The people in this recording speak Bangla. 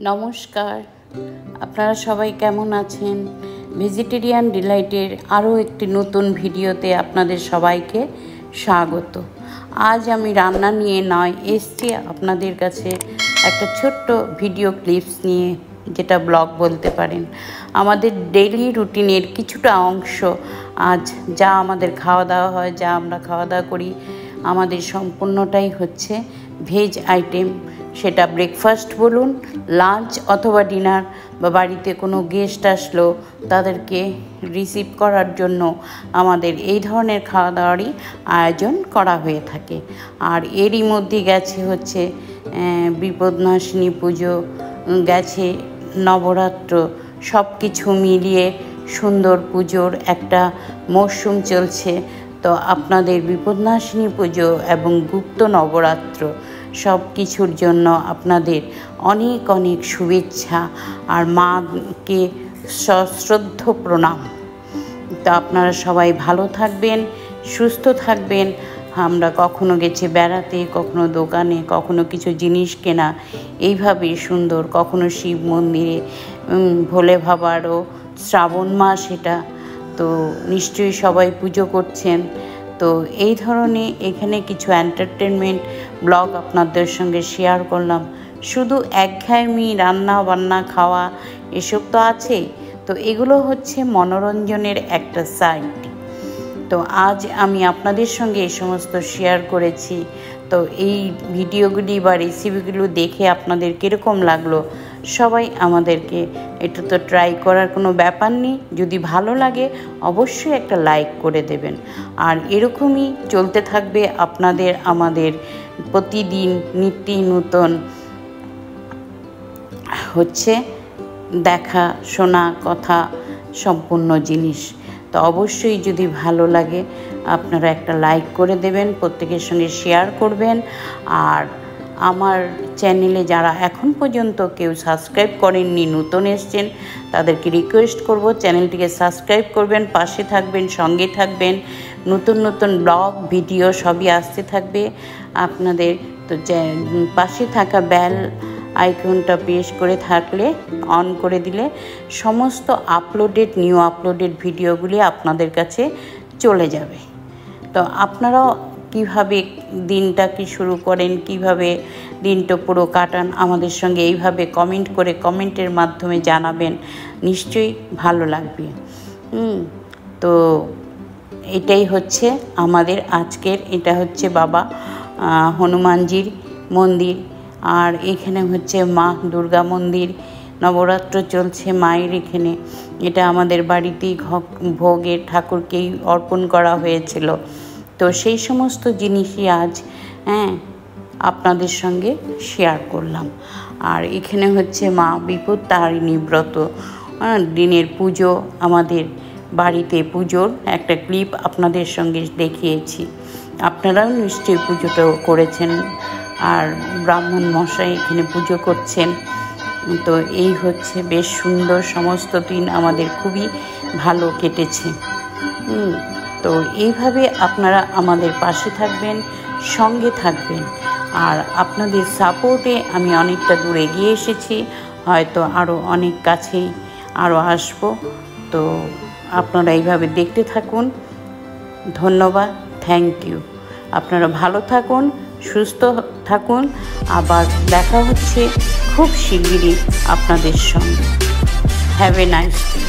নমস্কার, আপনারা সবাই কেমন আছেন? ভেজিটেরিয়ান ডিলাইটের আরও একটি নতুন ভিডিওতে আপনাদের সবাইকে স্বাগত। আজ আমি রান্না নিয়ে নয় এসছি আপনাদের কাছে একটা ছোট্ট ভিডিও ক্লিপস নিয়ে, যেটা ব্লগ বলতে পারেন। আমাদের ডেইলি রুটিনের কিছুটা অংশ আজ, যা আমাদের খাওয়া দাওয়া হয়, যা আমরা খাওয়া দাওয়া করি, আমাদের সম্পূর্ণটাই হচ্ছে ভেজ আইটেম। সেটা ব্রেকফাস্ট বলুন, লাঞ্চ অথবা ডিনার, বা বাড়িতে কোনো গেস্ট আসলো তাদেরকে রিসিভ করার জন্য আমাদের এই ধরনের খাওয়া দাওয়ারই আয়োজন করা হয়ে থাকে। আর এরই মধ্যে গেছে হচ্ছে বিপদনাশিনী পুজো, গেছে নবরাত্র, সব কিছু মিলিয়ে সুন্দর পুজোর একটা মরশুম চলছে। তো আপনাদের বিপদনাশিনী পুজো এবং গুপ্ত নবরাত্র সব কিছুর জন্য আপনাদের অনেক অনেক শুভেচ্ছা আর মাকে সশ্রদ্ধ প্রণাম। তো আপনারা সবাই ভালো থাকবেন, সুস্থ থাকবেন। আমরা কখনো গেছি বেড়াতে, কখনো দোকানে, কখনো কিছু জিনিস কেনা, এইভাবেই সুন্দর, কখনো শিব মন্দিরে, ভোলে বাবারও শ্রাবণ মাস এটা, তো নিশ্চয়ই সবাই পুজো করছেন। তো এই ধরনের এখানে কিছু এন্টারটেনমেন্ট ব্লগ আপনাদের সঙ্গে শেয়ার করলাম। শুধু একঘেয়েমি রান্না বান্না খাওয়া এসব তো আছেই, তো এগুলো হচ্ছে মনোরঞ্জনের একটা সাইড। তো আজ আমি আপনাদের সঙ্গে এই সমস্ত শেয়ার করেছি। তো এই ভিডিওগুলি বা রেসিপিগুলো দেখে আপনাদের কীরকম লাগলো, সবাই আমাদেরকে একটু তো ট্রাই করার কোনো ব্যাপার নেই। যদি ভালো লাগে অবশ্যই একটা লাইক করে দেবেন। আর এরকমই চলতে থাকবে আপনাদের আমাদের প্রতিদিন নিত্য নতুন হচ্ছে দেখা শোনা কথা সম্পূর্ণ জিনিস। তো অবশ্যই যদি ভালো লাগে আপনারা একটা লাইক করে দেবেন, প্রত্যেকের সঙ্গে শেয়ার করবেন। আর আমার চ্যানেলে যারা এখন পর্যন্ত কেউ সাবস্ক্রাইব করেননি, নতুন এসছেন, তাদেরকে রিকোয়েস্ট করব চ্যানেলটিকে সাবস্ক্রাইব করবেন, পাশে থাকবেন, সঙ্গে থাকবেন। নতুন নতুন ব্লগ ভিডিও সবই আসতে থাকবে আপনাদের। তো পাশে থাকা বেল আইকনটা প্রেস করে থাকলে, অন করে দিলে সমস্ত নিউ আপলোডেড ভিডিওগুলি আপনাদের কাছে চলে যাবে। তো আপনারাও কিভাবে দিনটা কি শুরু করেন, কিভাবে দিনটা পুরো কাটান, আমাদের সঙ্গে এইভাবে কমেন্ট করে কমেন্টের মাধ্যমে জানাবেন, নিশ্চয়ই ভালো লাগবে। তো এটাই হচ্ছে আমাদের আজকের, এটা হচ্ছে বাবা হনুমানজির মন্দির। আর এখানে হচ্ছে মা দুর্গা মন্দির, নবরাত্র চলছে মায়ের এখানে। এটা আমাদের বাড়িতেই ভোগের ঠাকুরকেই অর্পণ করা হয়েছিল। তো সেই সমস্ত জিনিসই আজ আপনাদের সঙ্গে শেয়ার করলাম। আর এখানে হচ্ছে মা বিপত্তারিণী ব্রত দিনের পুজো, আমাদের বাড়িতে পুজোর একটা ক্লিপ আপনাদের সঙ্গে দেখিয়েছি। আপনারাও নিশ্চয়ই পুজোটা করেছেন, আর ব্রাহ্মণ মশাই এখানে পুজো করছেন। তো এই হচ্ছে বেশ সুন্দর, সমস্ত দিন আমাদের খুবই ভালো কেটেছে। তো এইভাবে আপনারা আমাদের পাশে থাকবেন, সঙ্গে থাকবেন। আর আপনাদের সাপোর্টে আমি অনেকটা দূর এগিয়ে এসেছি, হয়তো আরও অনেক কাছেই আরও আসব। তো আপনারা এইভাবে দেখতে থাকুন। ধন্যবাদ, থ্যাংক ইউ। আপনারা ভালো থাকুন, সুস্থ থাকুন। আবার দেখা হচ্ছে খুব শিগগিরই আপনাদের সঙ্গে। Have a nice day.